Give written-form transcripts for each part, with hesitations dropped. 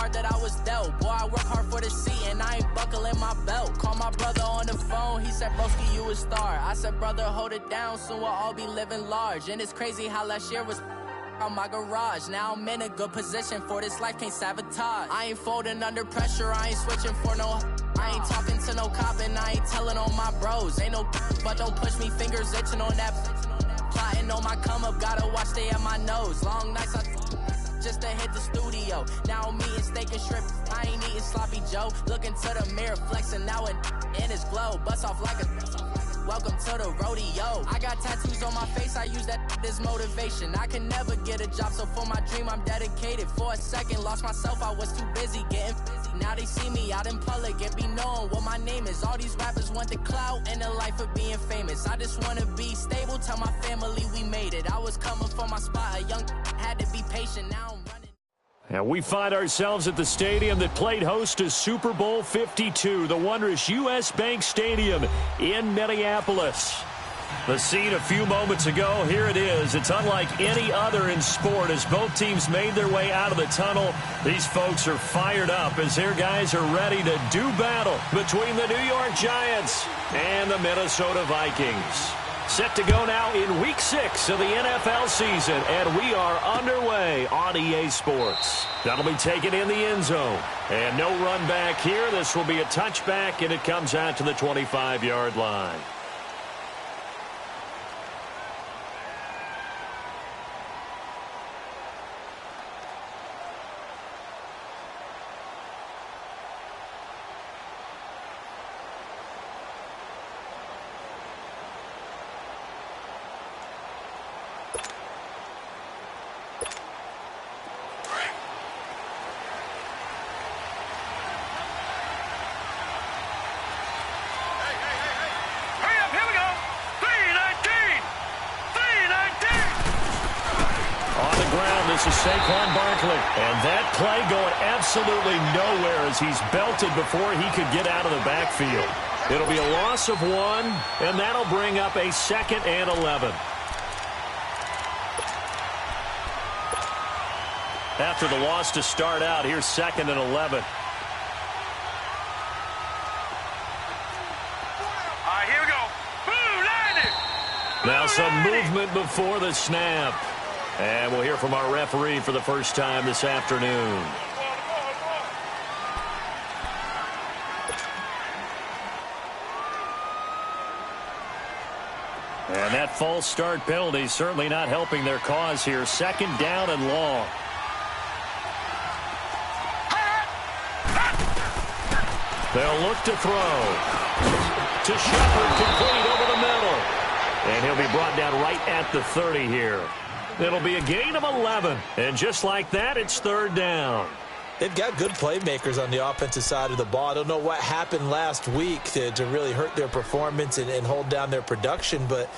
card that I was dealt. Boy, I work hard for the seat and I ain't buckling my belt. Call my brother on the phone, he said, broski, you a star. I said, brother, hold it down, soon we'll all be living large. And it's crazy how last year was on my garage. Now I'm in a good position for this life, can't sabotage. I ain't folding under pressure, I ain't switching for no. I ain't talking to no cop and I ain't telling on my bros. Ain't no but don't push me, fingers itching on that. Plotting on my come up, gotta watch stay at my nose. Long nights I just to hit the studio. Now I'm eating steak and shrimp, I ain't eating sloppy Joe. Looking to the mirror, flexing now and in his glow. Bust off like a welcome to the rodeo. I got tattoos on my face, I use that as motivation. I can never get a job, so for my dream I'm dedicated. For a second, lost myself, I was too busy getting busy. Now they see me out in public and be knowing what my name is. All these rappers want the clout and the life of being famous. I just wanna be stable, tell my family we made it. I was coming for my spot, a young had to be patient, now I'm running. And we find ourselves at the stadium that played host to Super Bowl 52, the wondrous U.S. Bank Stadium in Minneapolis. The scene a few moments ago, here it is. It's unlike any other in sport as both teams made their way out of the tunnel. These folks are fired up as their guys are ready to do battle between the New York Giants and the Minnesota Vikings. Set to go now in Week 6 of the NFL season, and we are underway on EA Sports. That'll be taken in the end zone. And no run back here. This will be a touchback, and it comes out to the 25-yard line. This is Saquon Barkley. And that play going absolutely nowhere as he's belted before he could get out of the backfield. It'll be a loss of 1, and that'll bring up a 2nd and 11. After the loss to start out, here's 2nd and 11. Here we go. Boom, landed. Now some movement before the snap. And we'll hear from our referee for the first time this afternoon. And that false start penalty certainly not helping their cause here. 2nd down and long. They'll look to throw. To Shepard, complete over the middle. And he'll be brought down right at the 30 here. It'll be a gain of 11. And just like that, it's 3rd down. They've got good playmakers on the offensive side of the ball. I don't know what happened last week to really hurt their performance and hold down their production, but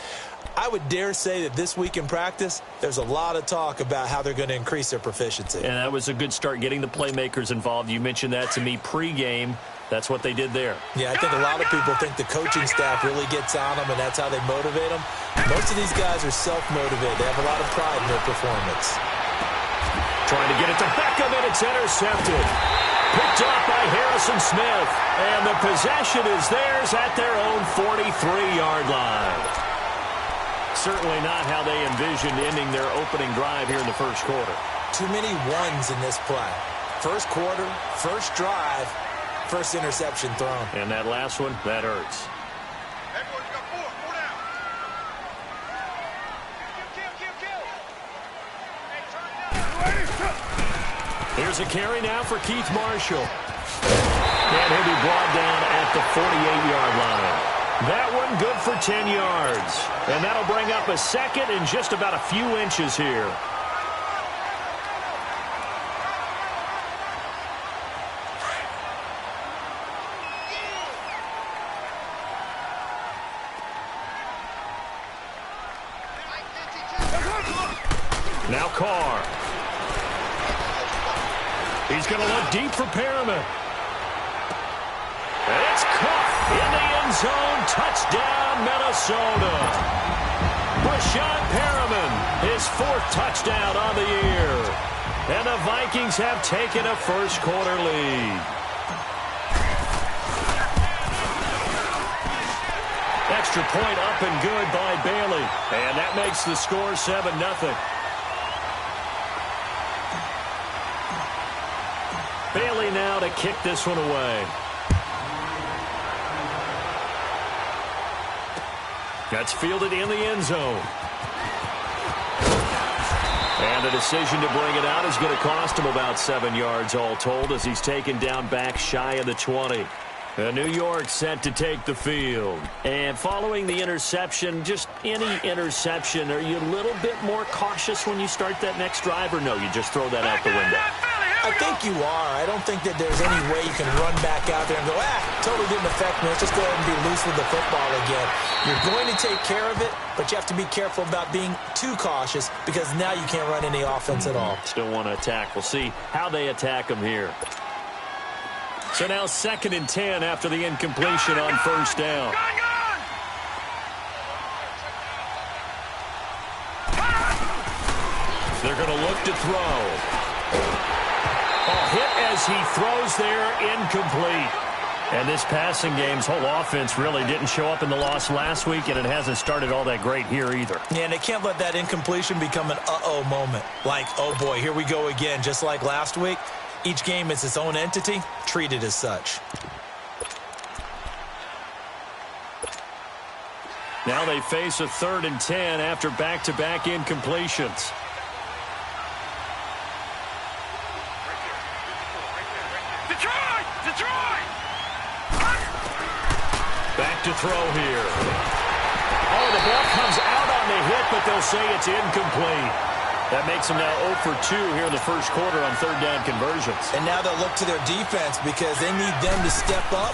I would dare say that this week in practice, there's a lot of talk about how they're going to increase their proficiency. And that was a good start getting the playmakers involved. You mentioned that to me pregame. That's what they did there. Yeah, I think a lot of people think the coaching staff really gets on them, and that's how they motivate them. Most of these guys are self-motivated. They have a lot of pride in their performance. Trying to get it to Beckham, and it's intercepted. Picked off by Harrison Smith. And the possession is theirs at their own 43-yard line. Certainly not how they envisioned ending their opening drive here in the first quarter. Too many ones in this play. First quarter, first drive, first interception thrown. And that last one, that hurts. Here's a carry now for Keith Marshall. And he'll be brought down at the 48-yard line. That one good for 10 yards. And that'll bring up a 2nd and just about a few inches here. Now Carr. He's going to look deep for Perriman. And it's caught in the end zone. Touchdown, Minnesota. Brashad Perriman, his 4th touchdown on the year. And the Vikings have taken a first-quarter lead. Extra point up and good by Bailey. And that makes the score 7-0. Bailey now to kick this one away. That's fielded in the end zone. And the decision to bring it out is going to cost him about 7 yards all told as he's taken down back shy of the 20. New York set to take the field. And following the interception, just any interception, are you a little bit more cautious when you start that next drive, or no, you just throw that out the window? I think you are. I don't think that there's any way you can run back out there and go, totally didn't affect me. Let's just go ahead and be loose with the football again. You're going to take care of it, but you have to be careful about being too cautious because now you can't run any offense at all. Still want to attack. We'll see how they attack them here. So now 2nd and 10 after the incompletion on first down. They're going to look to throw. Hit as he throws there, incomplete. And this passing game's whole offense really didn't show up in the loss last week, and it hasn't started all that great here either. Yeah, and they can't let that incompletion become an uh-oh moment. Like, oh boy, here we go again, just like last week. Each game is its own entity, treated as such. Now they face a 3rd and 10 after back-to-back incompletions. Back to throw here. Oh, the ball comes out on the hit, but they'll say it's incomplete. That makes them now 0 for 2 here in the first quarter on 3rd down conversions. And now they'll look to their defense because they need them to step up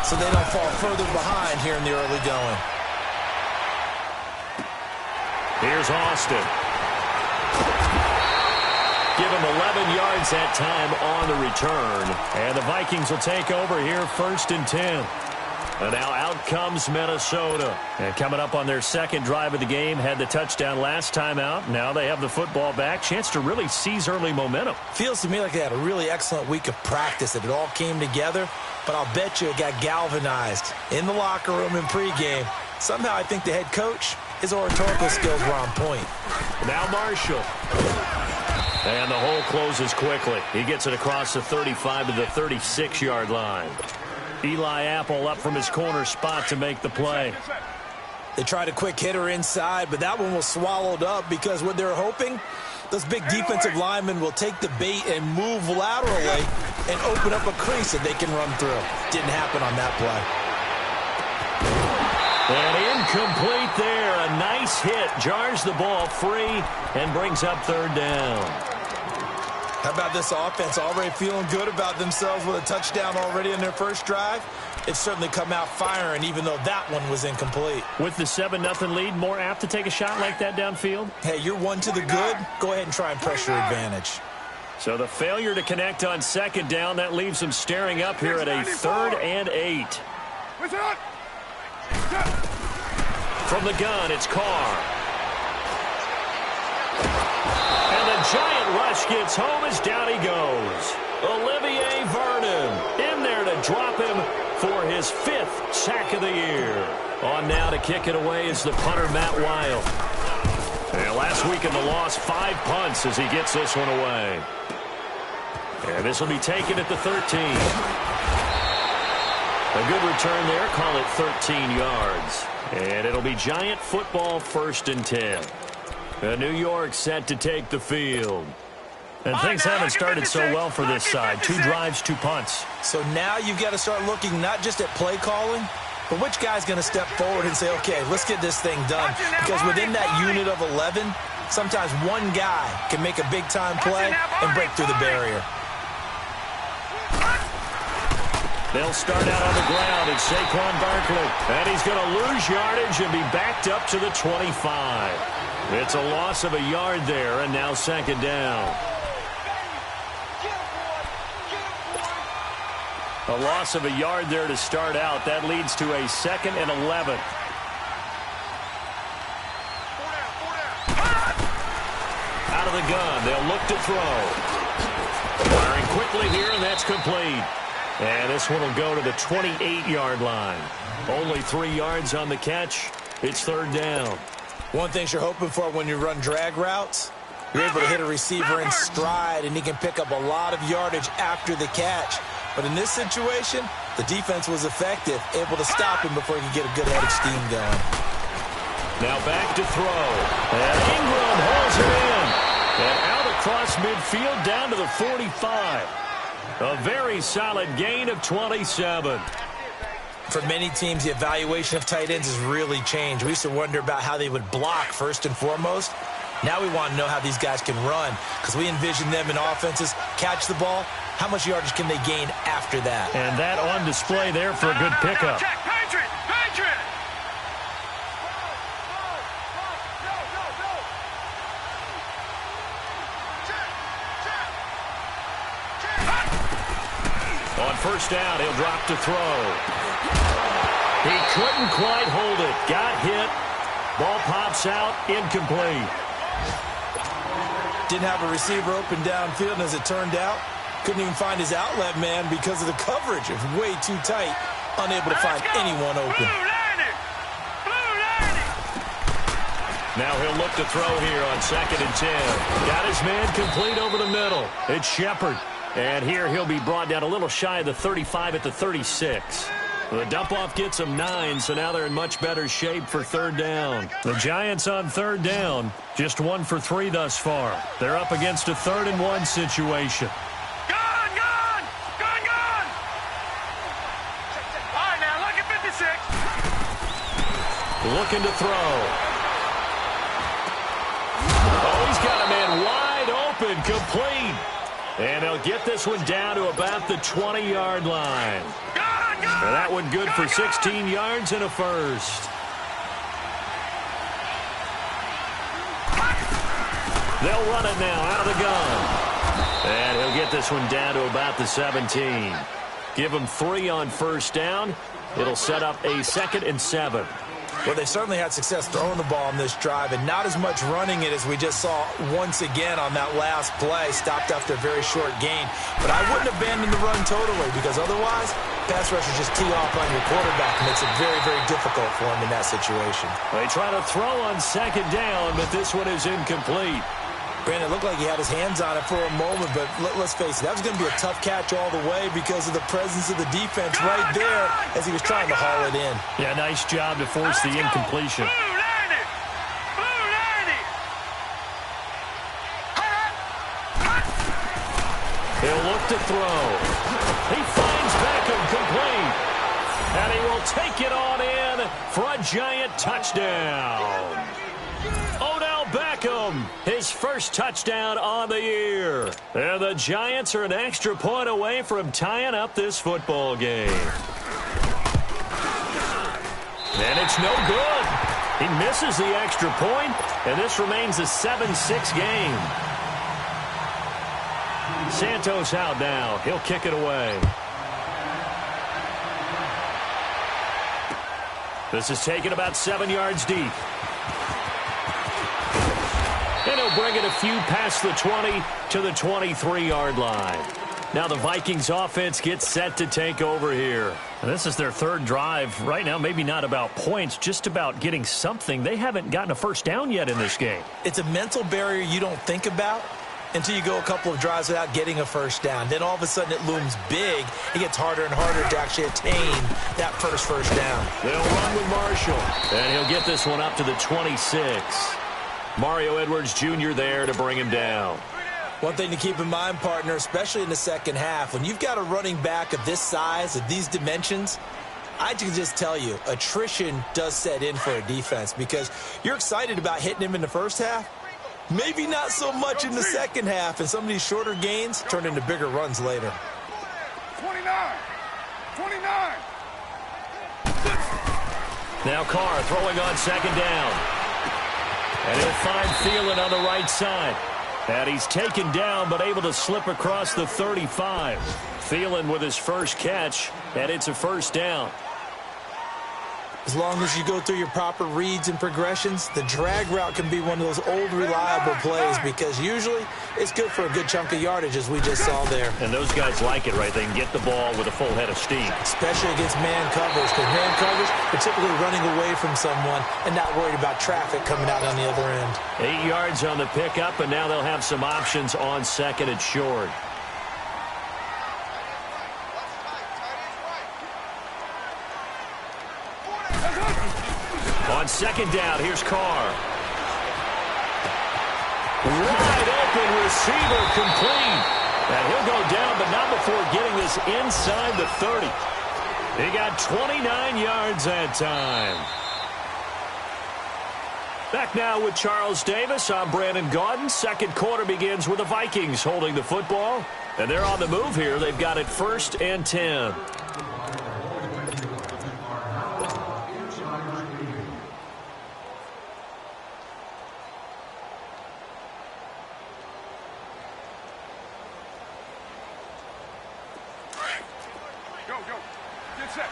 so they don't fall further behind here in the early going. Here's Austin. Give him 11 yards that time on the return. And the Vikings will take over here 1st and 10. And now out comes Minnesota. And coming up on their 2nd drive of the game, had the touchdown last time out. Now they have the football back. Chance to really seize early momentum. Feels to me like they had a really excellent week of practice, that it all came together. But I'll bet you it got galvanized in the locker room in pregame. Somehow I think the head coach, his oratorical skills were on point. Now Marshall. And the hole closes quickly. He gets it across the 35 to the 36-yard line. Eli Apple up from his corner spot to make the play. They tried a quick hitter inside, but that one was swallowed up because what they're hoping, those big defensive linemen will take the bait and move laterally and open up a crease that they can run through. Didn't happen on that play. And incomplete there. A nice hit. Jars the ball free and brings up 3rd down. How about this offense already feeling good about themselves with a touchdown already in their first drive? It's certainly come out firing, even though that one was incomplete. With the 7-0 lead, more apt to take a shot like that downfield? Hey, you're one to the good. Go ahead and try and press your advantage. So the failure to connect on 2nd down, that leaves them staring up here at a 3rd and 8. From the gun, it's Carr. And the giant rush gets home as down he goes. Olivier Vernon in there to drop him for his 5th sack of the year. On now to kick it away is the punter, Matt Wild. And last week in the loss, 5 punts as he gets this one away. And this will be taken at the 13. A good return there. Call it 13 yards. And it'll be Giant football 1st and 10. New York set to take the field. And things haven't started so well for this side. 2 drives, 2 punts. So now you've got to start looking not just at play calling, but which guy's going to step forward and say, okay, let's get this thing done. Because within that unit of 11, sometimes one guy can make a big-time play and break through the barrier. They'll start out on the ground. It's Saquon Barkley. And he's going to lose yardage and be backed up to the 25. It's a loss of a yard there, and now 2nd down. A loss of a yard there to start out. That leads to a 2nd and 11. Out of the gun. They'll look to throw. Firing quickly here, and that's complete. And this one will go to the 28-yard line. Only 3 yards on the catch. It's third down. One thing you're hoping for when you run drag routes, you're able to hit a receiver in stride, and he can pick up a lot of yardage after the catch. But in this situation, the defense was effective, able to stop him before he could get a good head of steam going. Now back to throw. And Ingram hauls it in. And out across midfield down to the 45. A very solid gain of 27. For many teams, the evaluation of tight ends has really changed. We used to wonder about how they would block first and foremost. Now we want to know how these guys can run, because we envision them in offenses catch the ball. How much yardage can they gain after that? And that on display there for a good pickup. Check, Patriot! Patriot! On first down, he'll drop to throw. He couldn't quite hold it. Got hit. Ball pops out. Incomplete. Didn't have a receiver open downfield, and as it turned out, couldn't even find his outlet man because of the coverage. It was way too tight. Unable to find anyone open. Now he'll look to throw here on 2nd and 10. Got his man complete over the middle. It's Shepard. And here he'll be brought down a little shy of the 35 at the 36. The dump-off gets them 9, so now they're in much better shape for third down. The Giants on third down, just 1 for 3 thus far. They're up against a 3rd and 1 situation. Gone! All right, now look at 56. Looking to throw. Oh, he's got a man wide open, complete. And they'll get this one down to about the 20-yard line. And that one good for 16 yards and a first. They'll run it now out of the gun. And he'll get this one down to about the 17. Give him 3 on first down. It'll set up a 2nd and 7. Well, they certainly had success throwing the ball on this drive, and not as much running it as we just saw once again on that last play. Stopped after a very short gain. But I wouldn't abandon the run totally, because otherwise, pass rushers just tee off on your quarterback. It makes it very, very difficult for him in that situation. They try to throw on 2nd down, but this one is incomplete. Brandon, it looked like he had his hands on it for a moment, but let's face it, that was going to be a tough catch all the way because of the presence of the defense right there as he was trying to haul it in. Yeah, nice job to force the incompletion. He'll look to throw. He finds Beckham complete. And he will take it on in for a Giant touchdown. Odell Beckham, his first touchdown on the year. And the Giants are an extra point away from tying up this football game. And it's no good. He misses the extra point, and this remains a 7-6 game. Santos out now. He'll kick it away. This is taken about 7 yards deep. And he'll bring it a few past the 20 to the 23-yard line. Now the Vikings offense gets set to take over here. And this is their 3rd drive. Right now, maybe not about points, just about getting something. They haven't gotten a first down yet in this game. It's a mental barrier you don't think about until you go a couple of drives without getting a first down. Then all of a sudden it looms big. It gets harder and harder to actually attain that first down. They'll run with Marshall. And he'll get this one up to the 26. Mario Edwards Jr. there to bring him down. One thing to keep in mind, partner, especially in the second half, when you've got a running back of this size, of these dimensions, I can just tell you, attrition does set in for a defense because you're excited about hitting him in the first half. Maybe not so much in the second half, and some of these shorter gains turn into bigger runs later. 29. Now Carr throwing on 2nd down. And he'll find Thielen on the right side. And he's taken down but able to slip across the 35. Thielen with his first catch, and it's a first down. As long as you go through your proper reads and progressions, the drag route can be one of those old reliable plays because usually it's good for a good chunk of yardage, as we just saw there. And those guys like it, right? They can get the ball with a full head of steam. Especially against man coverage, because man coverage, they're typically running away from someone and not worried about traffic coming out on the other end. 8 yards on the pickup, and now they'll have some options on second and short. On second down, here's Carr. Wide open receiver, complete. And he'll go down, but not before getting this inside the 30. He got 29 yards that time. Back now with Charles Davis. I'm Brandon Gaudin. Second quarter begins with the Vikings holding the football. And they're on the move here. They've got it 1st and 10. Go. Get set.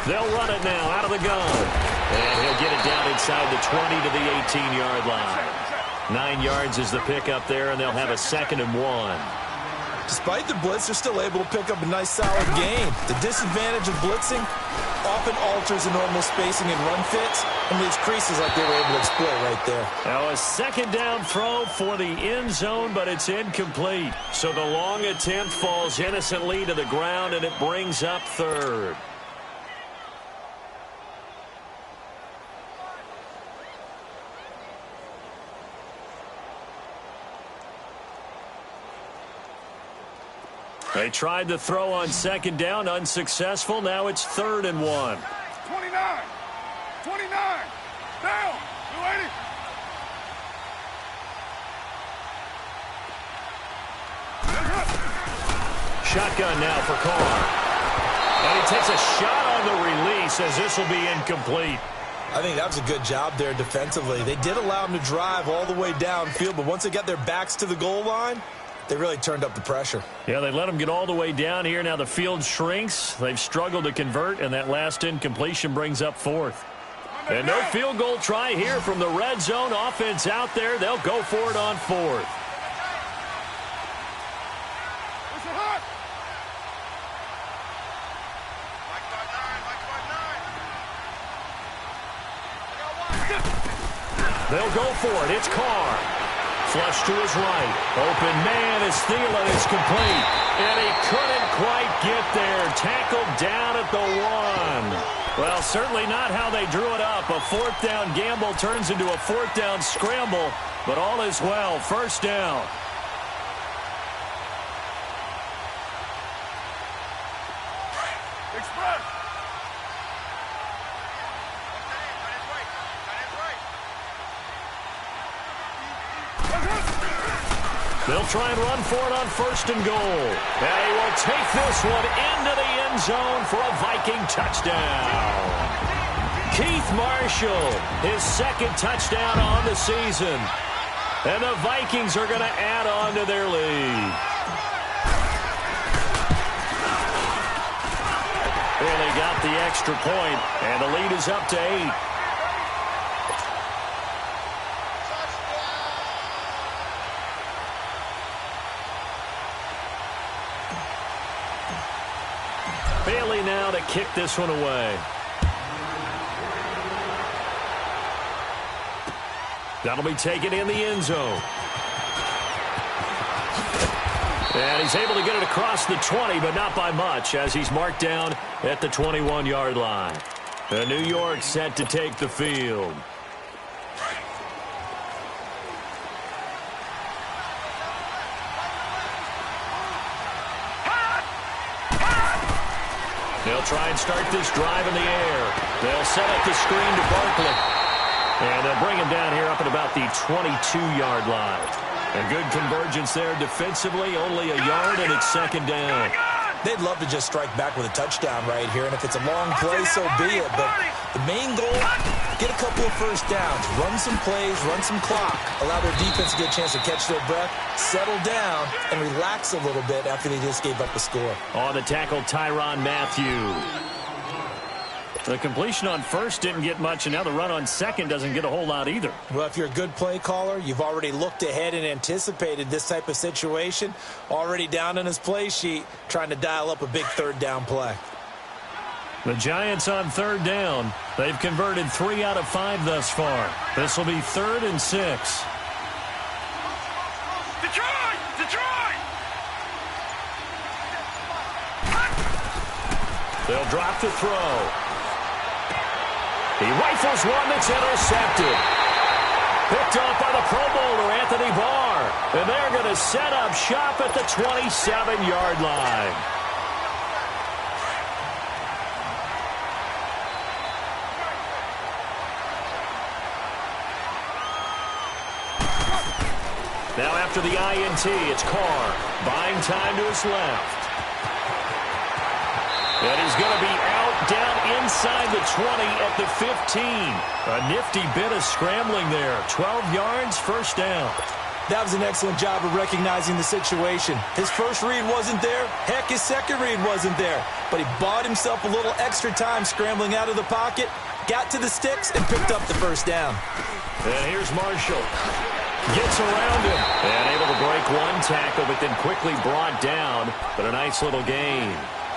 They'll run it now out of the gun. And he'll get it down inside the 20 to the 18-yard line. 9 yards is the pickup there, and they'll have a 2nd and 1. Despite the blitz, they're still able to pick up a nice, solid gain. The disadvantage of blitzing often alters the normal spacing and run fits and leaves creases like they were able to exploit right there. Now a 2nd down throw for the end zone, but it's incomplete. So the long attempt falls innocently to the ground, and it brings up 3rd. They tried the throw on 2nd down, unsuccessful. Now it's 3rd and 1. 29. Down. 280. Shotgun now for Carr. And he takes a shot on the release as this will be incomplete. I think that was a good job there defensively. They did allow him to drive all the way downfield, but once they got their backs to the goal line, they really turned up the pressure. Yeah, they let them get all the way down here. Now the field shrinks. They've struggled to convert, and that last incompletion brings up 4th. And no field goal try here from the red zone. Offense out there. They'll go for it on 4th. They'll go for it. It's Carr. Flush to his right. Open man is Thielen. It's complete. And he couldn't quite get there. Tackled down at the 1. Well, certainly not how they drew it up. A 4th down gamble turns into a 4th down scramble. But all is well. 1st down. They'll try and run for it on 1st and goal. And he will take this one into the end zone for a Viking touchdown. Keith Marshall, his 2nd touchdown on the season. And the Vikings are going to add on to their lead. Really got the extra point, and the lead is up to 8. Bailey now to kick this one away. That'll be taken in the end zone. And he's able to get it across the 20, but not by much, as he's marked down at the 21-yard line. And New York set to take the field. They'll try and start this drive in the air. They'll set up the screen to Barkley. And they'll bring him down here up at about the 22-yard line. And good convergence there defensively, only a yard, and it's 2nd down. They'd love to just strike back with a touchdown right here, and if it's a long play, so be it. But the main goal, get a couple of first downs, run some plays, run some clock, allow their defense to get a chance to catch their breath, settle down, and relax a little bit after they just gave up the score. On the tackle, Tyrann Mathieu. The completion on first didn't get much, and now the run on second doesn't get a whole lot either. Well, if you're a good play caller, you've already looked ahead and anticipated this type of situation, already down on his play sheet, trying to dial up a big third down play. The Giants on third down. They've converted 3 out of 5 thus far. This will be 3rd and 6. Detroit! Detroit! They'll drop to throw. He rifles one that's intercepted. Picked off by the Pro Bowler, Anthony Barr. And they're going to set up shop at the 27-yard line. Now after the INT, it's Carr. Buying time to his left. And he's going to be out down inside the 20 at the 15. A nifty bit of scrambling there. 12 yards, first down. That was an excellent job of recognizing the situation. His first read wasn't there. Heck, his second read wasn't there. But he bought himself a little extra time scrambling out of the pocket, got to the sticks, and picked up the first down. And here's Marshall. Gets around him. And able to break one tackle, but then quickly brought down. But a nice little gain.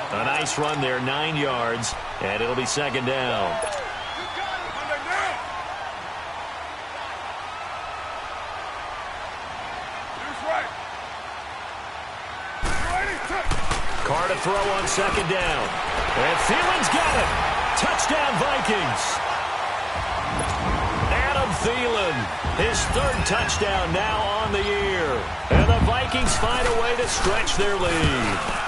A nice run there, 9 yards, and it'll be second down. Carr to throw on second down. And Thielen's got it. Touchdown, Vikings. Adam Thielen, his 3rd touchdown now on the year. And the Vikings find a way to stretch their lead.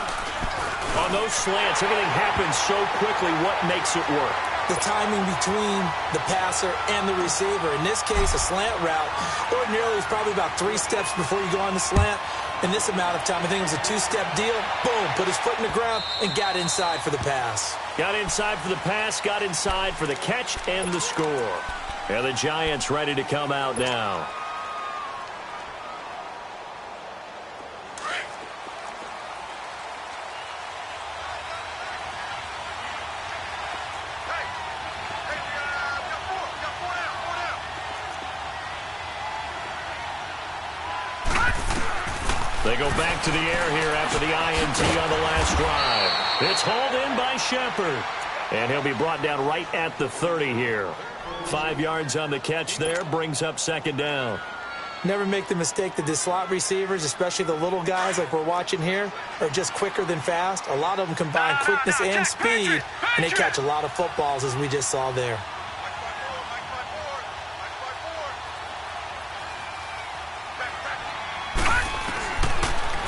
On those slants, everything happens so quickly. What makes it work? The timing between the passer and the receiver. In this case, a slant route. Ordinarily, it's probably about 3 steps before you go on the slant. In this amount of time, I think it was a 2-step deal. Boom, put his foot in the ground and got inside for the pass. Got inside for the pass, got inside for the catch and the score. And the Giants ready to come out now. They go back to the air here after the INT on the last drive. It's hauled in by Shepard. And he'll be brought down right at the 30 here. 5 yards on the catch there, brings up second down. Never make the mistake that the slot receivers, especially the little guys like we're watching here, are just quicker than fast. A lot of them combine quickness and speed, and they catch a lot of footballs, as we just saw there.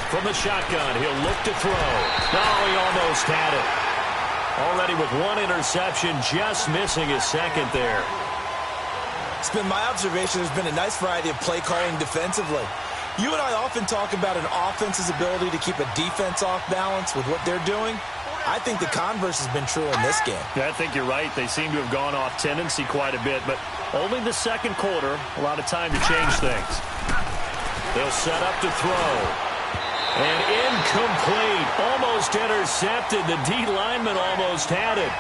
From the shotgun, he'll look to throw. No, he almost had it. Already with 1 interception, just missing his second there. It's been my observation there's been a nice variety of play calling defensively. You and I often talk about an offense's ability to keep a defense off balance with what they're doing. I think the converse has been true in this game. Yeah, I think you're right. They seem to have gone off tendency quite a bit, but only the second quarter, a lot of time to change things. They'll set up to throw. And incomplete. Almost intercepted. The D lineman almost had it.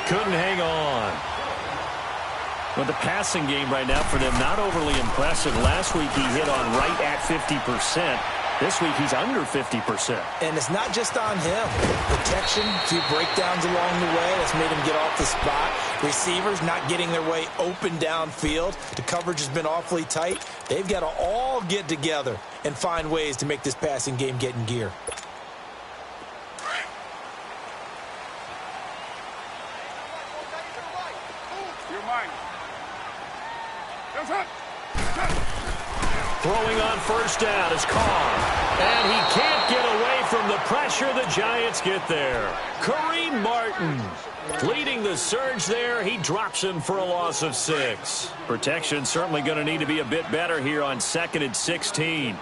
Couldn't hang on. Well, the passing game right now for them, not overly impressive. Last week he hit on right at 50%. This week he's under 50%. And it's not just on him. Protection, a few breakdowns along the way. That's made him get off the spot. Receivers not getting their way open downfield. The coverage has been awfully tight. They've got to all get together and find ways to make this passing game get in gear. Throwing on first down is Carr. And he can't get away from the pressure. The Giants get there. Kareem Martin leading the surge there. He drops him for a loss of 6. Protection certainly going to need to be a bit better here on 2nd and 16.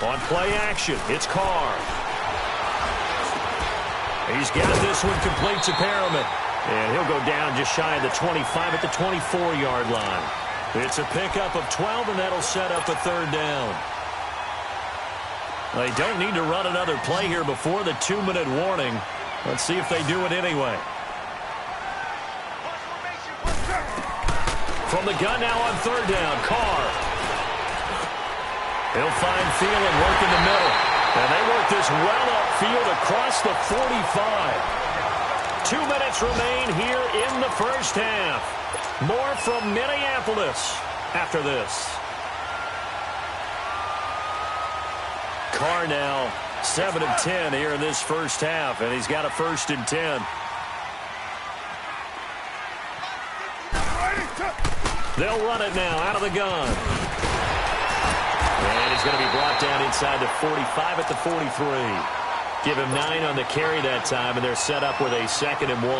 On play action, it's Carr. He's got this one complete to Perriman. And he'll go down just shy of the 25 at the 24-yard line. It's a pickup of 12, and that'll set up a third down. They don't need to run another play here before the 2-minute warning. Let's see if they do it anyway. From the gun now on third down, Carr. He'll find Thielen work in the middle. And they work this well upfield across the 45. 2 minutes remain here in the first half. More from Minneapolis after this. Carr now 7 of 10 here in this first half, and he's got a 1st and 10. They'll run it now out of the gun. And he's going to be brought down inside the 45 at the 43. Give him 9 on the carry that time, and they're set up with a 2nd and 1.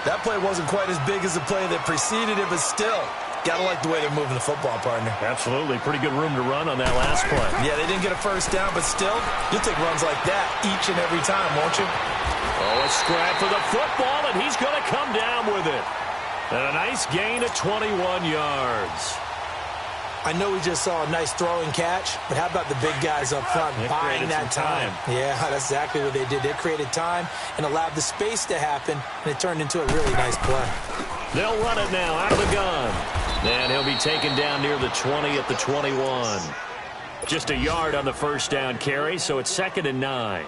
That play wasn't quite as big as the play that preceded it, but still, got to like the way they're moving the football, partner. Absolutely. Pretty good room to run on that last play. Yeah, they didn't get a first down, but still, you'll take runs like that each and every time, won't you? Oh, a scrap for the football, and he's going to come down with it. And a nice gain of 21 yards. I know we just saw a nice throwing catch, but how about the big guys up front buying that time? Yeah, that's exactly what they did. They created time and allowed the space to happen, and it turned into a really nice play. They'll run it now out of the gun. And he'll be taken down near the 20 at the 21. Just a yard on the first down carry, so it's 2nd and 9.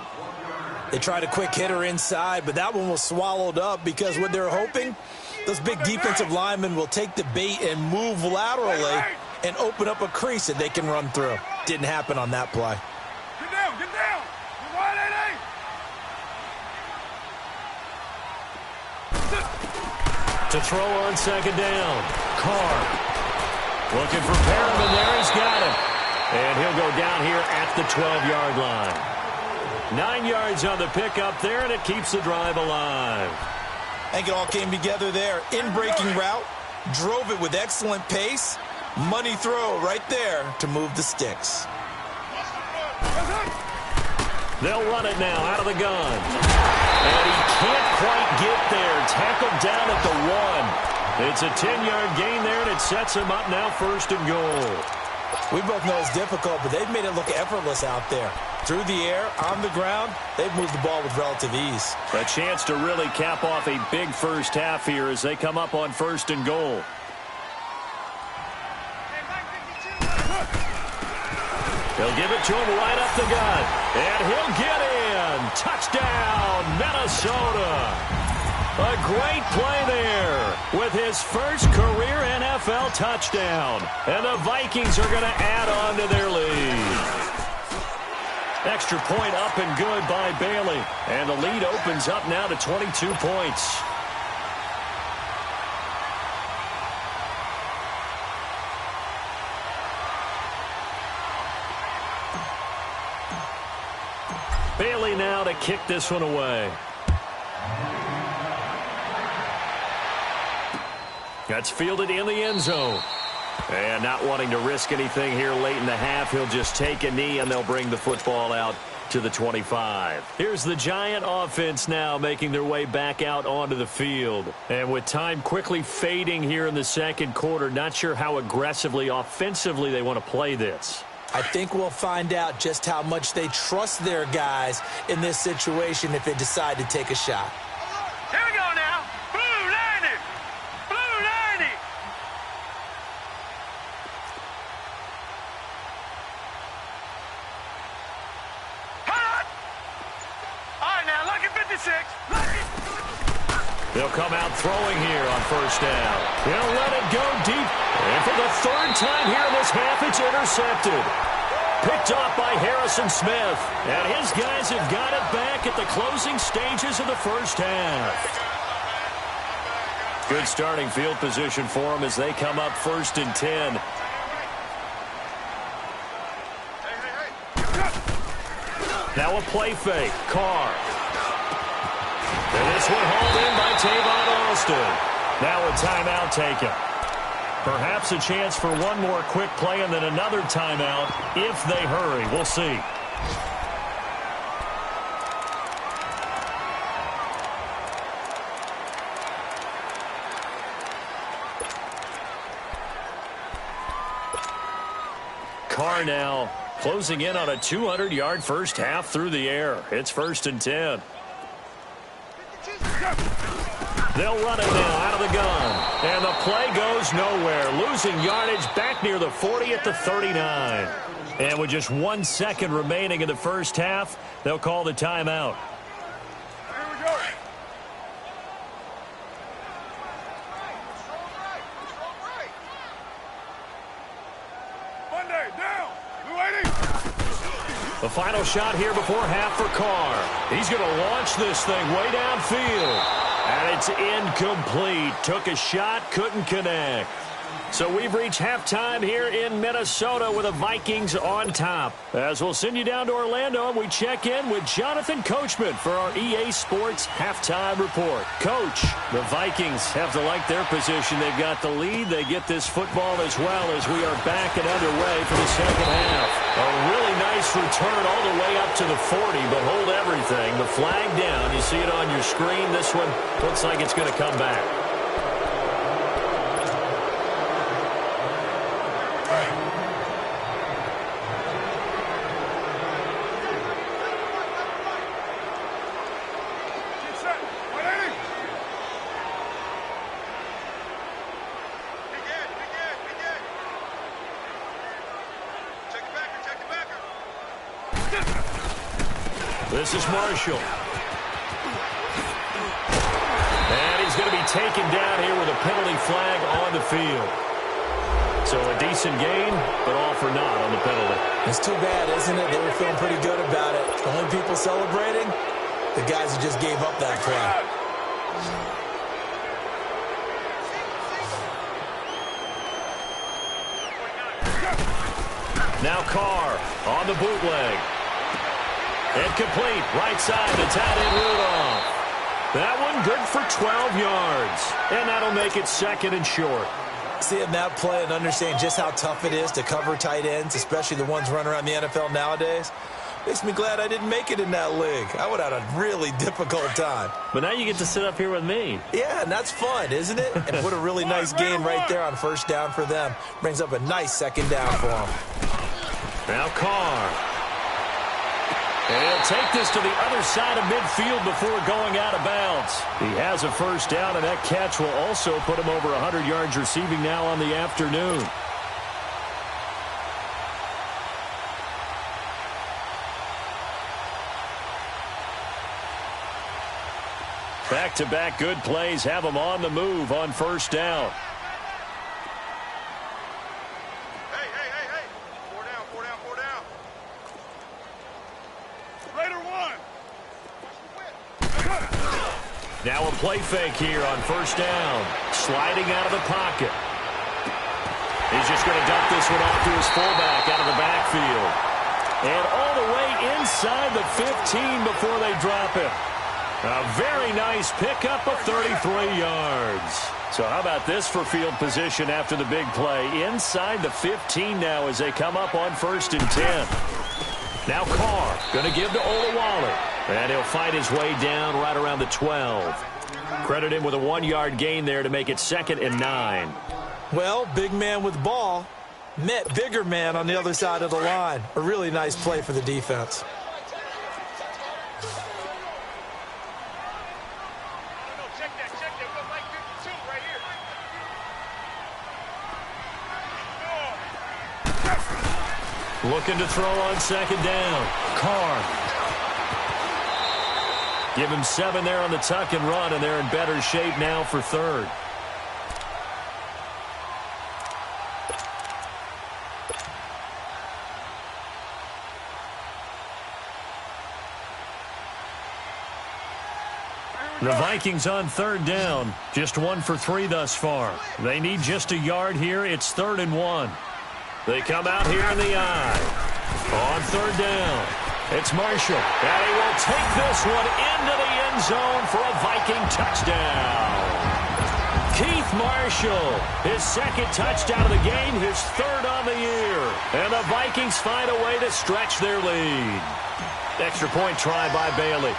They tried a quick hitter inside, but that one was swallowed up because what they're hoping, those big defensive linemen will take the bait and move laterally and open up a crease that they can run through. Didn't happen on that play. Get down, get down. You're wide, To throw on 2nd down, Carr. Looking for Perriman there, he's got him. And he'll go down here at the 12-yard line. 9 yards on the pickup there, and it keeps the drive alive. I think it all came together there. In-breaking route, drove it with excellent pace. Money throw right there to move the sticks. They'll run it now out of the gun. And he can't quite get there. Tackled down at the 1. It's a 10-yard gain there, and it sets him up now 1st and goal. We both know it's difficult, but they've made it look effortless out there. Through the air, on the ground, they've moved the ball with relative ease. A chance to really cap off a big first half here as they come up on 1st and goal. He'll give it to him right up the gut. And he'll get in. Touchdown, Minnesota. A great play there with his first career NFL touchdown. And the Vikings are going to add on to their lead. Extra point up and good by Bailey. And the lead opens up now to 22 points. Bailey now to kick this one away. That's fielded in the end zone. And not wanting to risk anything here late in the half, he'll just take a knee and they'll bring the football out to the 25. Here's the Giant offense now making their way back out onto the field. And with time quickly fading here in the second quarter, not sure how aggressively, offensively they want to play this. I think we'll find out just how much they trust their guys in this situation if they decide to take a shot. Here we go now. Blue 90. Blue 90. Hot. All right, now, look at 56. They'll come out throwing here on 1st down. He'll let it go deep. And for the 3rd time here in this half, it's intercepted. Picked off by Harrison Smith. And his guys have got it back at the closing stages of the first half. Good starting field position for them as they come up 1st and 10. Now a play fake. Carr. And this one hauled in by Tavon Austin. Now a timeout taken. Perhaps a chance for one more quick play and then another timeout if they hurry. We'll see. Carr now closing in on a 200-yard first half through the air. It's 1st and 10. They'll run it now out of the gun. And the play goes nowhere. Losing yardage back near the 40 at the 39. And with just 1 second remaining in the first half, they'll call the timeout. Here we go. Monday, down. Blue 80. The final shot here before half for Carr. He's going to launch this thing way downfield. And it's incomplete. Took a shot, couldn't connect. So we've reached halftime here in Minnesota with the Vikings on top. As we'll send you down to Orlando, and we check in with Jonathan Coachman for our EA Sports Halftime Report. Coach, the Vikings have to like their position. They've got the lead. They get this football as well as we are back and underway for the second half. A really nice return all the way up to the 40, but hold everything. The flag down. You see it on your screen. This one looks like it's going to come back. This is Marshall. And he's going to be taken down here with a penalty flag on the field. So a decent gain, but all for naught on the penalty. It's too bad, isn't it? They were feeling pretty good about it. The only people celebrating, the guys who just gave up that play. Now Carr on the bootleg. Incomplete, right side to tight end Rudolph. That one good for 12 yards. And that'll make it 2nd and short. Seeing that play and understanding just how tough it is to cover tight ends, especially the ones running around the NFL nowadays, makes me glad I didn't make it in that league. I would have had a really difficult time. But now you get to sit up here with me. Yeah, and that's fun, isn't it? And what a really nice gain right there on first down for them. Brings up a nice 2nd down for them. Now Carr. And he'll take this to the other side of midfield before going out of bounds. He has a first down, and that catch will also put him over 100 yards receiving now on the afternoon. Back-to-back good plays have him on the move on first down. Now a play fake here on first down. Sliding out of the pocket. He's just going to dump this one off to his fullback out of the backfield. And all the way inside the 15 before they drop him. A very nice pickup of 33 yards. So how about this for field position after the big play? Inside the 15 now as they come up on 1st and 10. Now Carr going to give to Olawale. And he'll fight his way down right around the 12. Credit him with a 1-yard gain there to make it 2nd and 9. Well, big man with ball met bigger man on the other side of the line. A really nice play for the defense. Looking to throw on 2nd down. Carr. Give him 7 there on the tuck and run, and they're in better shape now for 3rd. The Vikings on 3rd down. Just 1 for 3 thus far. They need just a yard here. It's 3rd and 1. They come out here in the eye. On 3rd down. It's Marshall, and he will take this one into the end zone for a Viking touchdown. Keith Marshall, his second touchdown of the game, his third on the year. And the Vikings find a way to stretch their lead. Extra point try by Bailey.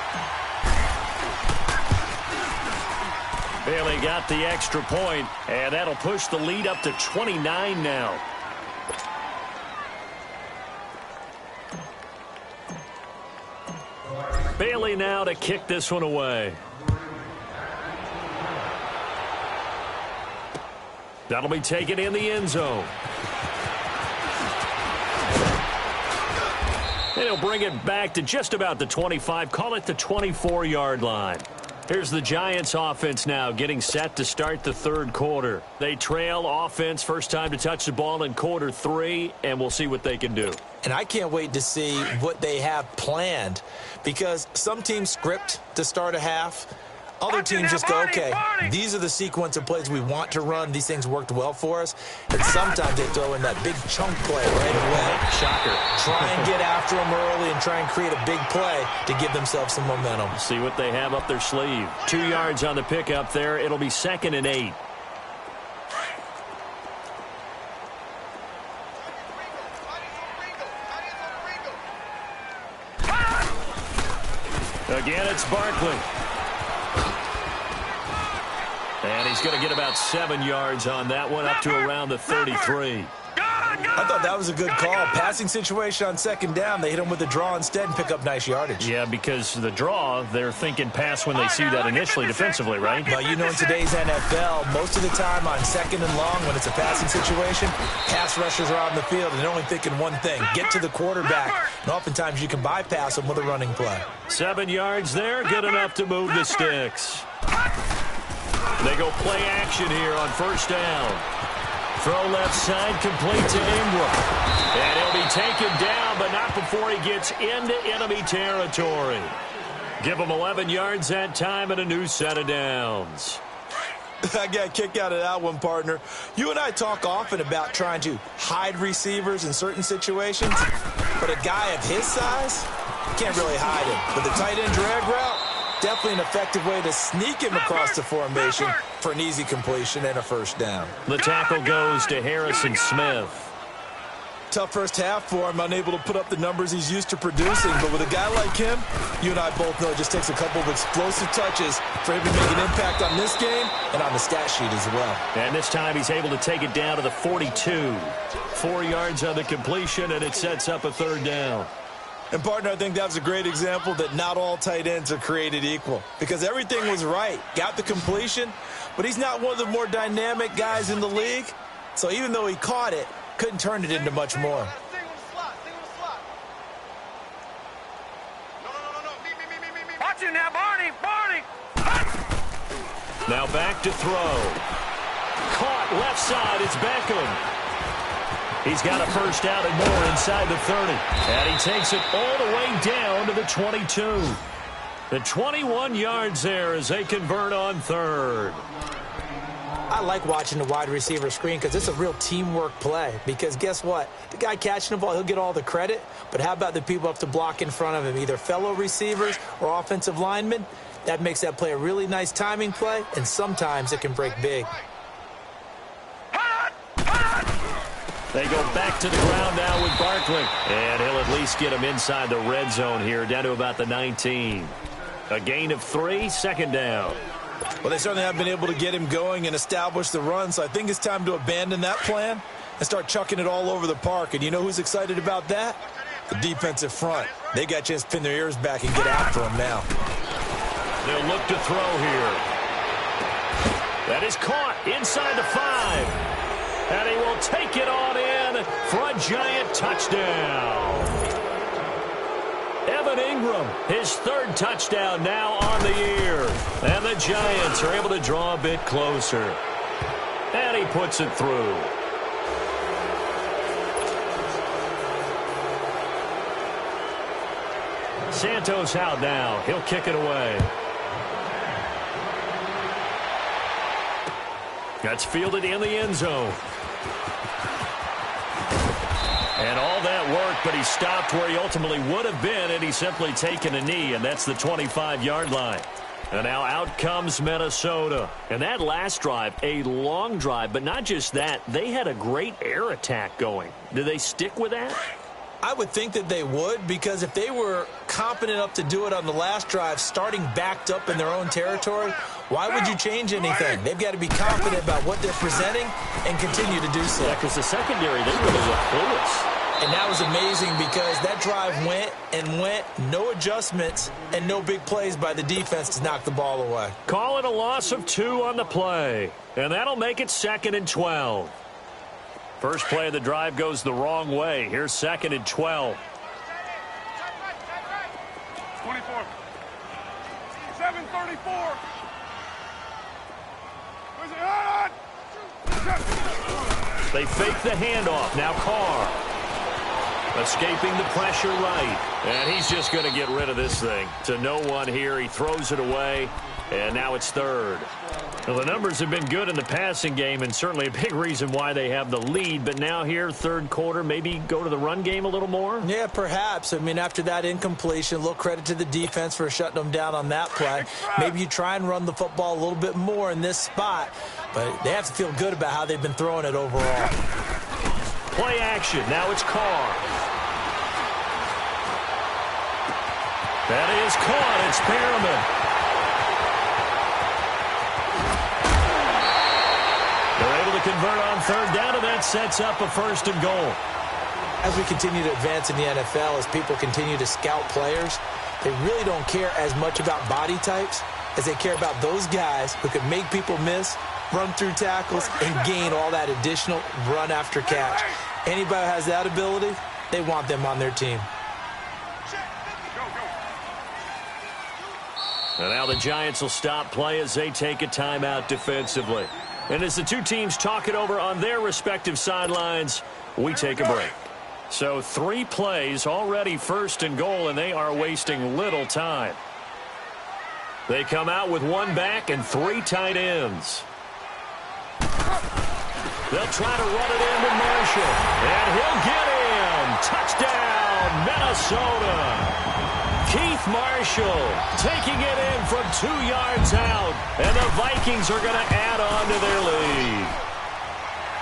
Bailey got the extra point, and that'll push the lead up to 29 now. Bailey now to kick this one away. That'll be taken in the end zone. And he'll bring it back to just about the 25, call it the 24-yard line. Here's the Giants offense now getting set to start the third quarter. They trail offense, first time to touch the ball in quarter 3, and we'll see what they can do. And I can't wait to see what they have planned, because some teams script to start a half. Other teams just go, okay, these are the sequence of plays we want to run. These things worked well for us. And sometimes they throw in that big chunk play right away. Shocker. Try and get after them early and try and create a big play to give themselves some momentum. See what they have up their sleeve. 2 yards on the pickup there. It'll be 2nd and 8. Again, it's Barkley. And he's going to get about 7 yards on that one, up to around the 33. I thought that was a good call. Passing situation on 2nd down. They hit him with the draw instead and pick up nice yardage. Yeah, because the draw, they're thinking pass when they see that initially defensively, right? But you know, in today's NFL, most of the time on 2nd and long, when it's a passing situation, pass rushers are out in the field and they're only thinking one thing, get to the quarterback. And oftentimes you can bypass them with a running play. 7 yards there, good enough to move the sticks. They go play action here on first down. Throw left side, complete to Ingram. And he'll be taken down, but not before he gets into enemy territory. Give him 11 yards that time and a new set of downs. I got a kick out of that one, partner. You and I talk often about trying to hide receivers in certain situations, but a guy of his size, you can't really hide him. With the tight end drag route, definitely an effective way to sneak him across the formation for an easy completion and a first down. The tackle goes to Harrison Smith. Tough first half for him, unable to put up the numbers he's used to producing. But with a guy like him, you and I both know it just takes a couple of explosive touches for him to make an impact on this game and on the stat sheet as well. And this time he's able to take it down to the 42. 4 yards on the completion, and it sets up a third down. And, partner, I think that was a great example that not all tight ends are created equal, because everything was right. Got the completion, but he's not one of the more dynamic guys in the league. So even though he caught it, couldn't turn it into much more. Watch it now, Barney. Now back to throw. Caught left side. It's Beckham. He's got a first down and more inside the 30. And he takes it all the way down to the 22. The 21 yards there as they convert on third. I like watching the wide receiver screen because it's a real teamwork play. Because guess what? The guy catching the ball, he'll get all the credit. But how about the people up to block in front of him, either fellow receivers or offensive linemen? That makes that play a really nice timing play, and sometimes it can break big. They go back to the ground now with Barkley. And he'll at least get him inside the red zone here, down to about the 19. A gain of 3, 2nd down. Well, they certainly have been able to get him going and establish the run, so I think it's time to abandon that plan and start chucking it all over the park. And you know who's excited about that? The defensive front. They got a chance to pin their ears back and get after him now. They'll look to throw here. That is caught inside the 5. And he will take it on in for a Giant touchdown. Evan Ingram, his 3rd touchdown now on the year. And the Giants are able to draw a bit closer. And he puts it through. Santos out now. He'll kick it away. That's fielded in the end zone. And all that work, but he stopped where he ultimately would have been, and he's simply taken a knee, and that's the 25-yard line. And now out comes Minnesota. And that last drive, a long drive, but not just that. They had a great air attack going. Do they stick with that? I would think that they would, because if they were confident enough to do it on the last drive, starting backed up in their own territory, why would you change anything? They've got to be confident about what they're presenting and continue to do so. Yeah, because the secondary, they really look clueless. And that was amazing because that drive went and went, no adjustments and no big plays by the defense to knock the ball away. Call it a loss of 2 on the play, and that'll make it 2nd and 12. First play of the drive goes the wrong way. Here's 2nd and 12. 24. 7:34. They fake the handoff. Now Carr. Escaping the pressure right. And he's just going to get rid of this thing. To no one here. He throws it away. And now it's 3rd. Well, the numbers have been good in the passing game, and certainly a big reason why they have the lead. But now here, 3rd quarter, maybe go to the run game a little more? Yeah, perhaps. I mean, after that incompletion, a little credit to the defense for shutting them down on that play. Maybe you try and run the football a little bit more in this spot. But they have to feel good about how they've been throwing it overall. Play action. Now it's Carr. That is caught. It's Perriman. They're able to convert on 3rd down, and that sets up a 1st and goal. As we continue to advance in the NFL, as people continue to scout players, they really don't care as much about body types as they care about those guys who can make people miss, run through tackles, and gain all that additional run after catch. Anybody who has that ability, they want them on their team. And now the Giants will stop play as they take a timeout defensively. And as the two teams talk it over on their respective sidelines, we take a break. So 3 plays, already 1st and goal, and they are wasting little time. They come out with 1 back and 3 tight ends. They'll try to run it in with Marshall. And he'll get in. Touchdown, Minnesota. Keith Marshall taking it in from 2 yards out. And the Vikings are going to add on to their lead.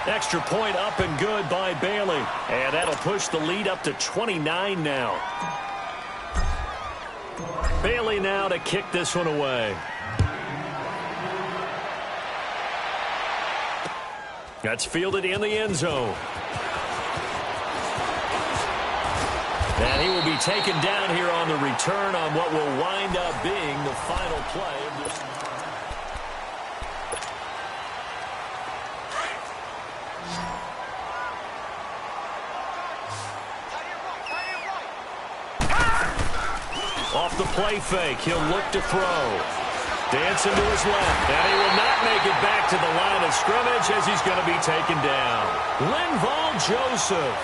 Extra point up and good by Bailey. And that'll push the lead up to 29 now. Bailey now to kick this one away. That's fielded in the end zone. And he will be taken down here on the return on what will wind up being the final play of this. Off the play fake, he'll look to throw. Dancing to his left, and he will not make it back to the line of scrimmage as he's going to be taken down. Linval Joseph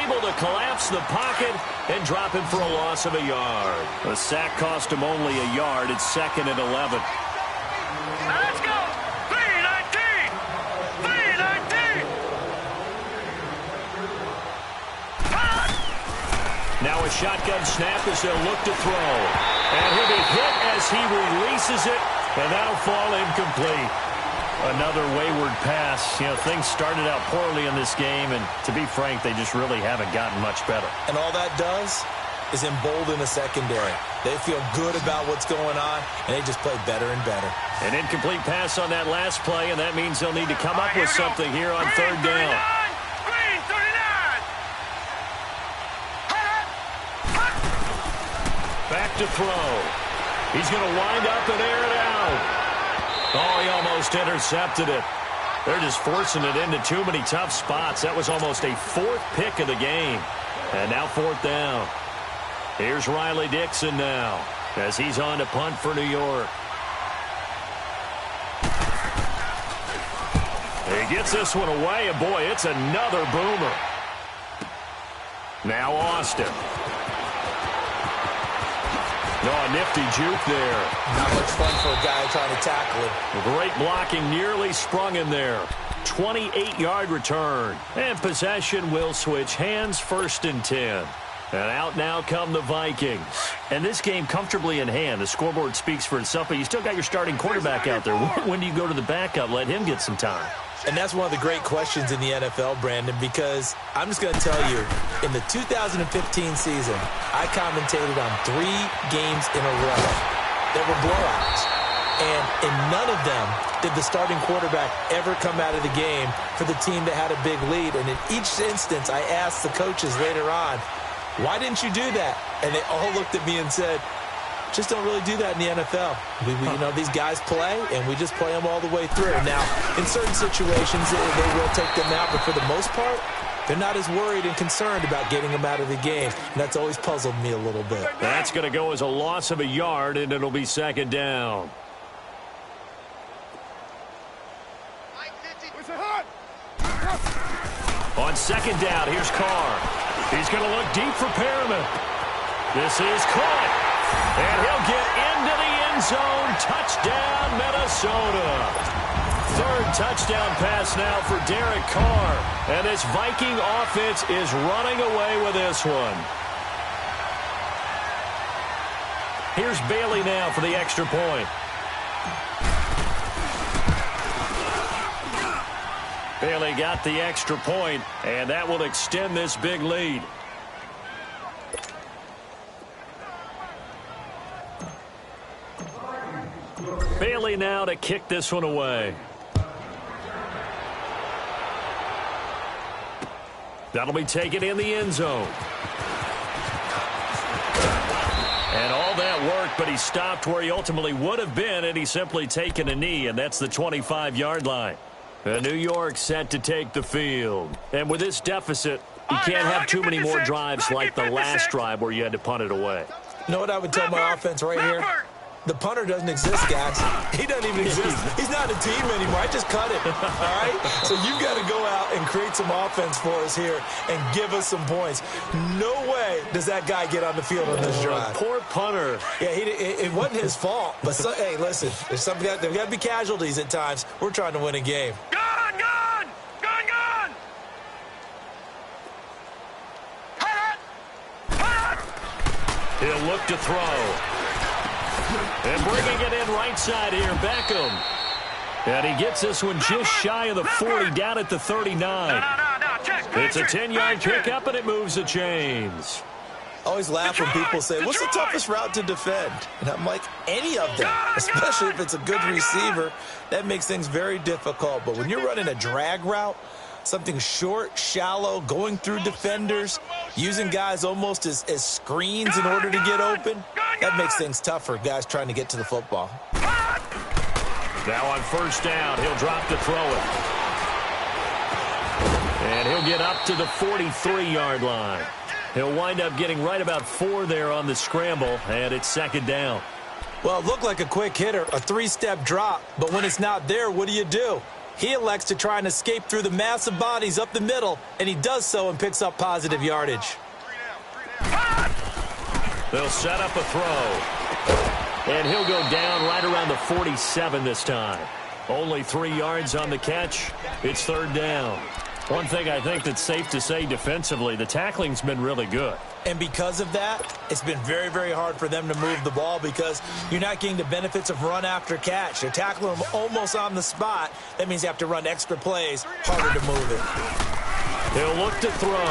able to collapse the pocket and drop him for a loss of a yard. The sack cost him only a yard. It's 2nd and 11. Let's go! 3-19! 3-19! Now a shotgun snap as they'll look to throw. And he'll be hit as he releases it, and that'll fall incomplete. Another wayward pass. You know, things started out poorly in this game, and to be frank, they just really haven't gotten much better. And all that does is embolden the secondary. They feel good about what's going on, and they just play better and better. An incomplete pass on that last play, and that means they'll need to come up with something here on 3rd down. Green 39! Back to throw. He's going to wind up and air it out. Oh, he almost intercepted it. They're just forcing it into too many tough spots. That was almost a 4th pick of the game. And now 4th down. Here's Riley Dixon now as he's on to punt for New York. He gets this one away, and boy, it's another boomer. Now Austin. No, a nifty juke there. Not much fun for a guy trying to tackle it. Great blocking, nearly sprung him there. 28-yard return. And possession will switch hands, 1st and 10. And out now come the Vikings. And this game comfortably in hand. The scoreboard speaks for itself, but you still got your starting quarterback out there. When do you go to the backup? Let him get some time. And that's one of the great questions in the NFL, Brandon, because I'm just going to tell you, in the 2015 season, I commentated on 3 games in a row that were blowouts. And in none of them did the starting quarterback ever come out of the game for the team that had a big lead. And in each instance, I asked the coaches later on, why didn't you do that? And they all looked at me and said, just don't really do that in the NFL. You know, these guys play, and we just play them all the way through. Now, in certain situations, they will take them out, but for the most part, they're not as worried and concerned about getting them out of the game. And that's always puzzled me a little bit. That's going to go as a loss of a yard, and it'll be second down. On second down, here's Carr. He's going to look deep for Perriman. This is caught. And he'll get into the end zone. Touchdown, Minnesota. Third touchdown pass now for Derek Carr. And this Viking offense is running away with this one. Here's Bailey now for the extra point. Bailey got the extra point, and that will extend this big lead. Bailey now to kick this one away. That'll be taken in the end zone. And all that worked, but he stopped where he ultimately would have been, and he's simply taken a knee, and that's the 25-yard line. New York set to take the field. And with this deficit, you can't have too many more drives like the last drive where you had to punt it away. You know what I would tell my offense right here? The punter doesn't exist, guys. He doesn't even exist. He's not a team anymore. I just cut him, all right? So you've got to go out and create some offense for us here and give us some points. No way does that guy get on the field on this drive. Poor punter. Yeah, it wasn't his fault. But, hey, listen, there's got to be casualties at times. We're trying to win a game. Gone, gone! Gone, gone! He'll look to throw. And bringing it in right side here, Beckham. And he gets this one just shy of the 40, down at the 39. It's a 10-yard pickup, and it moves the chains. I always laugh when people say, what's the toughest route to defend? And I'm like, any of them, especially if it's a good receiver. That makes things very difficult. But when you're running a drag route, something short, shallow, going through defenders, using guys almost as screens in order to get open, that makes things tough for guys trying to get to the football. Now on first down, he'll drop to throw it. And he'll get up to the 43-yard line. He'll wind up getting right about 4 there on the scramble, and it's second down. Well, it looked like a quick hitter, a 3-step drop, but when it's not there, what do? He elects to try and escape through the massive bodies up the middle, and he does so and picks up positive yardage. They'll set up a throw. And he'll go down right around the 47 this time. Only 3 yards on the catch. It's third down. One thing I think that's safe to say defensively, the tackling's been really good. And because of that, it's been very, very hard for them to move the ball because you're not getting the benefits of run after catch. You're tackling them almost on the spot. That means you have to run extra plays, harder to move it. He'll look to throw.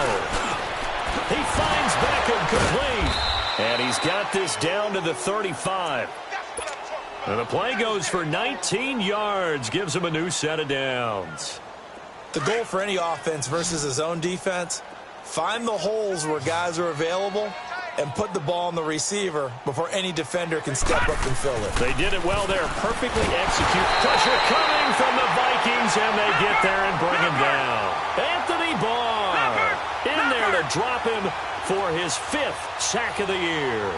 He finds Beckham complete. And he's got this down to the 35. And the play goes for 19 yards, gives him a new set of downs. The goal for any offense versus his own defense, find the holes where guys are available and put the ball on the receiver before any defender can step up and fill it. They did it well there, perfectly execute. Pressure coming from the Vikings, and they get there and bring him down. Anthony Barr in there to drop him for his 5th sack of the year.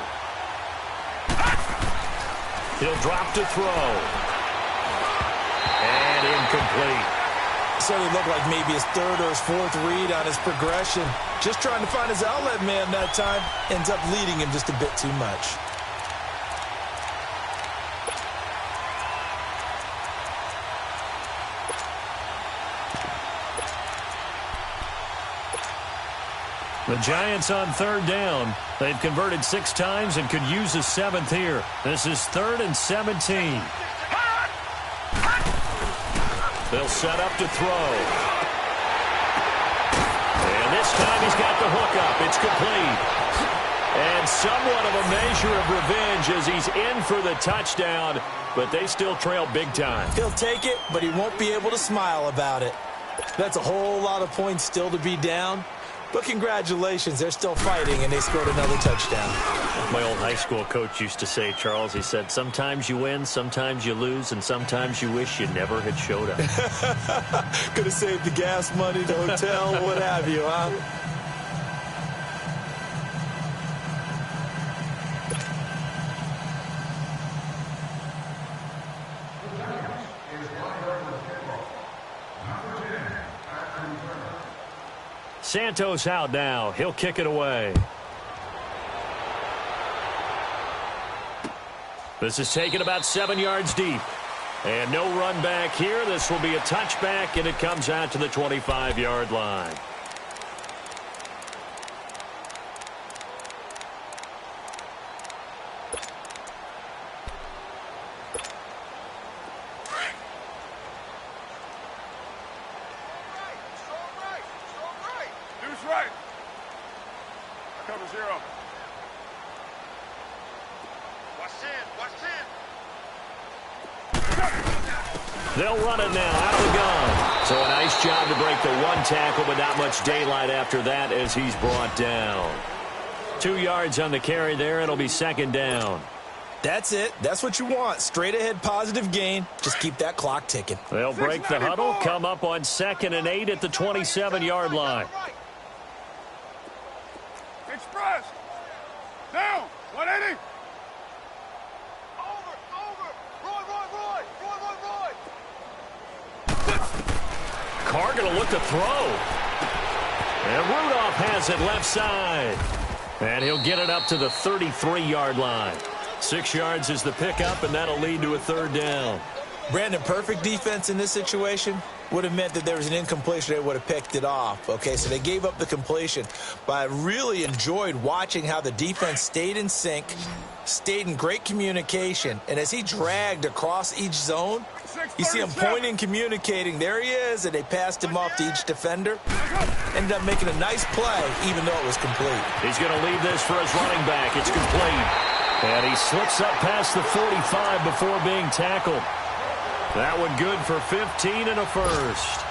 He'll drop to throw. And incomplete. Certainly looked like maybe his 3rd or his 4th read on his progression. Just trying to find his outlet man that time. Ends up leading him just a bit too much. The Giants on third down. They've converted 6 times and could use a 7th here. This is 3rd and 17. They'll set up to throw. And this time he's got the hook up. It's complete. And somewhat of a measure of revenge as he's in for the touchdown, but they still trail big time. He'll take it, but he won't be able to smile about it. That's a whole lot of points still to be down. But congratulations, they're still fighting, and they scored another touchdown. My old high school coach used to say, Charles, he said, sometimes you win, sometimes you lose, and sometimes you wish you never had showed up. Could have saved the gas money, the hotel, what have you, huh? Santos out now. He'll kick it away. This is taken about 7 yards deep. And no run back here. This will be a touchback, and it comes out to the 25-yard line. Right. Cover 0. Watch in. They'll run it now out of the gun. So a nice job to break the 1 tackle, but not much daylight after that as he's brought down. 2 yards on the carry there. It'll be 2nd down. That's it. That's what you want. Straight ahead, positive gain. Just keep that clock ticking. They'll break the huddle, come up on 2nd and 8 at the 27-yard line. Express. Down. 180. Carr going to look to throw. And Rudolph has it left side. And he'll get it up to the 33-yard line. 6 yards is the pickup, and that'll lead to a 3rd down. Brandon, perfect defense in this situation would have meant that there was an incompletion. They would have picked it off. Okay, so they gave up the completion. But I really enjoyed watching how the defense stayed in sync, stayed in great communication. And as he dragged across each zone, you see him pointing, communicating. There he is, and they passed him off to each defender. Ended up making a nice play, even though it was complete. He's going to leave this for his running back. It's complete. And he slips up past the 45 before being tackled. That one good for 15 and a first.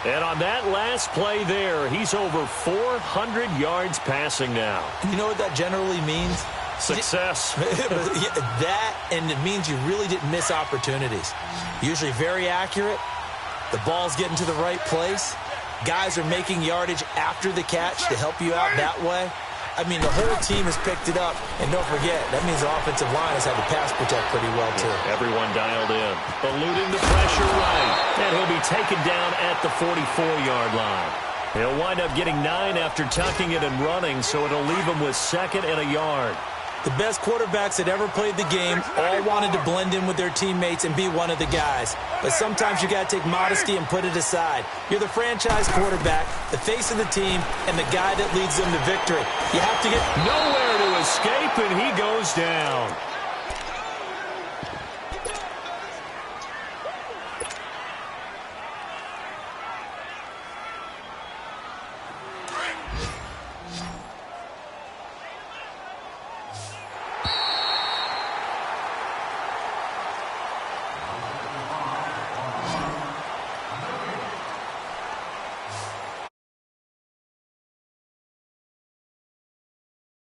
And on that last play there, he's over 400 yards passing now. You know what that generally means? Success. That, and it means you really didn't miss opportunities. Usually very accurate. The ball's getting to the right place. Guys are making yardage after the catch to help you out that way. I mean, the whole team has picked it up. And don't forget, that means the offensive line has had to pass protect pretty well, too. Everyone dialed in. Eluding the pressure right. And he'll be taken down at the 44-yard line. He'll wind up getting 9 after tucking it and running, so it'll leave him with 2nd and a yard. The best quarterbacks that ever played the game all wanted to blend in with their teammates and be one of the guys. But sometimes you got to take modesty and put it aside. You're the franchise quarterback, the face of the team, and the guy that leads them to victory. You have to get nowhere to escape, and he goes down.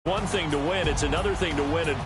One thing to win, it's another thing to win it.